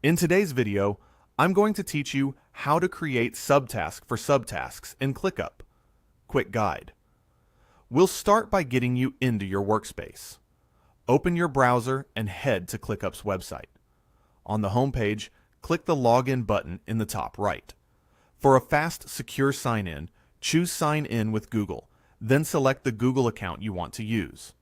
In today's video, I'm going to teach you how to create subtasks for subtasks in ClickUp. Quick guide. We'll start by getting you into your workspace. Open your browser and head to ClickUp's website. On the home page, click the Login button in the top right. For a fast, secure sign-in, choose Sign In with Google, then select the Google account you want to use.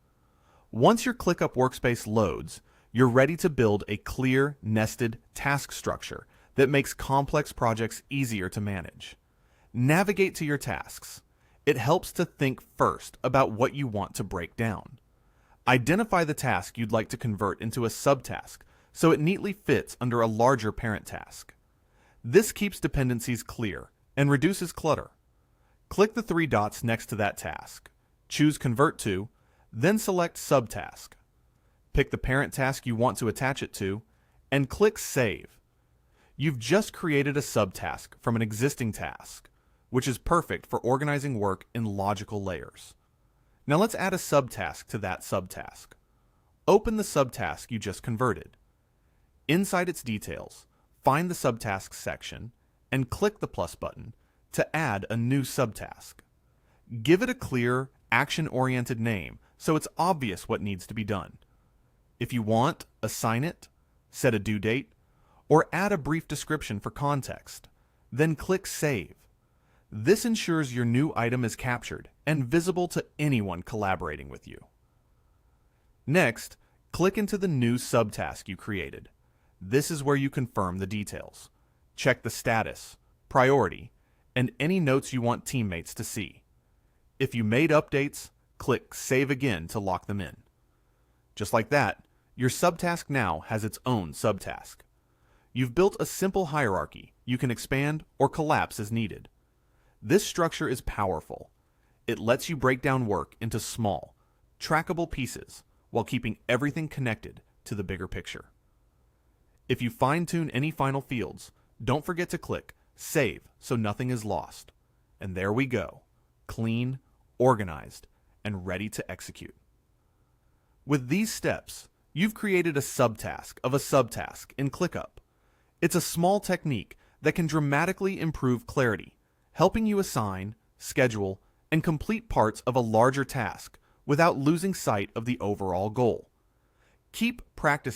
Once your ClickUp workspace loads, you're ready to build a clear, nested task structure that makes complex projects easier to manage. Navigate to your tasks. It helps to think first about what you want to break down. Identify the task you'd like to convert into a subtask so it neatly fits under a larger parent task. This keeps dependencies clear and reduces clutter. Click the three dots next to that task. Choose Convert To, then select Subtask. Pick the parent task you want to attach it to, and click Save. You've just created a subtask from an existing task, which is perfect for organizing work in logical layers. Now let's add a subtask to that subtask. Open the subtask you just converted. Inside its details, find the Subtasks section and click the plus button to add a new subtask. Give it a clear, action-oriented name so it's obvious what needs to be done. If you want, assign it, set a due date, or add a brief description for context. Then click Save. This ensures your new item is captured and visible to anyone collaborating with you. Next, click into the new subtask you created. This is where you confirm the details. Check the status, priority, and any notes you want teammates to see. If you made updates, click Save Again to lock them in. Just like that, your subtask now has its own subtask. You've built a simple hierarchy you can expand or collapse as needed. This structure is powerful. It lets you break down work into small, trackable pieces while keeping everything connected to the bigger picture. If you fine-tune any final fields, don't forget to click Save so nothing is lost. And there we go, clean, organized, and ready to execute. With these steps, you've created a subtask of a subtask in ClickUp. It's a small technique that can dramatically improve clarity, helping you assign, schedule, and complete parts of a larger task without losing sight of the overall goal. Keep practicing